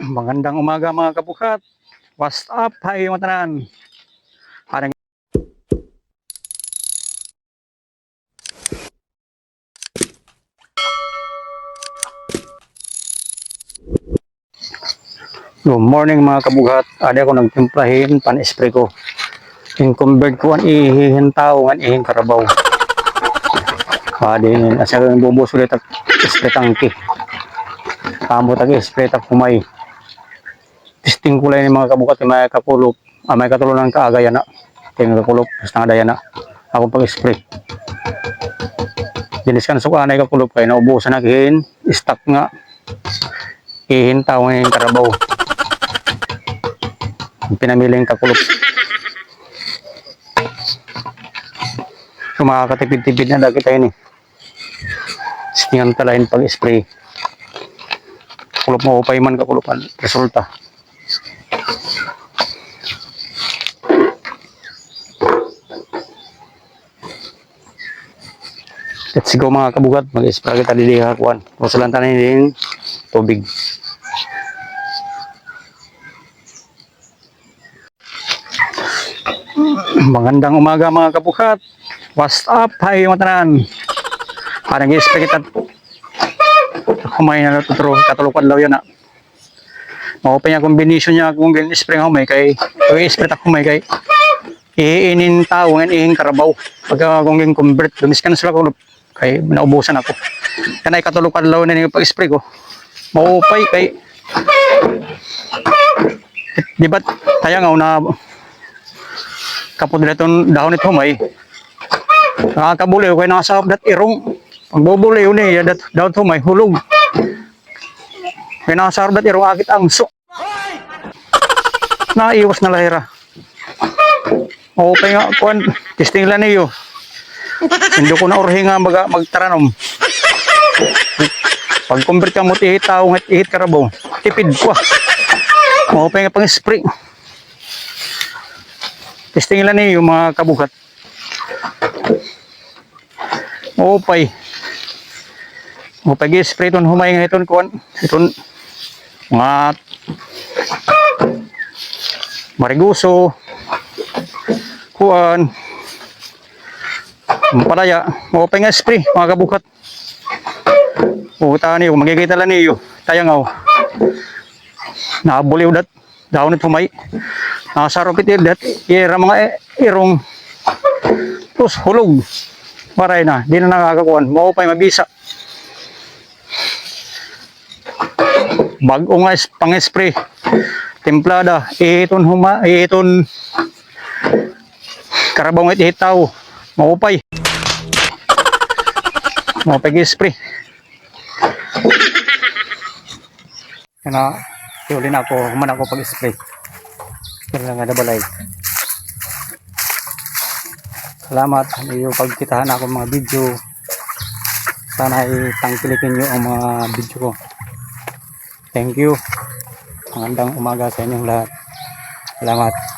Magandang umaga mga kabukat. What's up? Hi mga tanan. Parang good morning mga kabukat. Adi ako nagtimplahin pan-spray ko. Yung convert ko ang ihihin tao, ang ihihin karabaw. Adi asa yung bubos ulit at spray tangki. Tamo tagi spray tak kumay. Testing ko lang yung mga kabukat yung may kakulop. May katulungan kaagaya na. Tingnan kakulop, basta nga daya na. Ako pag-spray. Diniskan sa kanay kakulop kayo, naubusan na kihin. Stock nga. Ihin tao ngayon karabaw. Pinamiling kakulop. So makakatipid-tipid na dagi tayo ni. Stingan talahin pag-spray. Kulop mo upay man kakulupan. Resulta. Let's go mga kabugat. Mag-spray kita dili hakuan. Masalan tayo ng tubig. Magandang umaga mga kabukat. What's up? Hi mga tanan. Parang i-spray kita. Humay na natuturo. Katulukan daw yan na. Maupay niya combination niya kung gin-spray humay kay i-spray tak humay kay iinin tao ngayon ihin karabaw. Pagka kung gin-convert, dumiskan sila ko kay naubusan ako. Kanay katulukan daw na yung pag-spray ko. Maupay kay di ba tayo nga na kapod nila itong dahon ito may nakakabuli kaya nasa dat irong pagbubuli yun dahon ito may hulog kaya nasa dat irong agit ang so naiwas na lahira okay nga kuhan testing lang niyo hindi ko na orhi nga magtaranom pag convert ka mo ihit tao ihit karabaw tipid ko okay nga pang spray. Testing lang niyo mga kabukat. Upay. Upay gi-spray ton humay nga iton kuan. Iton mga mariguso. Kuan. Padaya. Upay nga spray mga kabukat. Puta niyo magkikita lang niyo. Tayangaw. Nabuliw dat daon at humay. Nakasarapit yun dat ira mga irong tapos hulog maray na di na nakakakuhan maupay mabisa bago nga pang spray templada iton karabaw nga ihitaw maupay spray kana yun ako human ako pag spray pero nga dabalay. Salamat iyo pagkitahan ako mga video. Sana itangkilikin niyo ang mga video ko. Thank you. Magandang umaga sa inyong lahat. Salamat.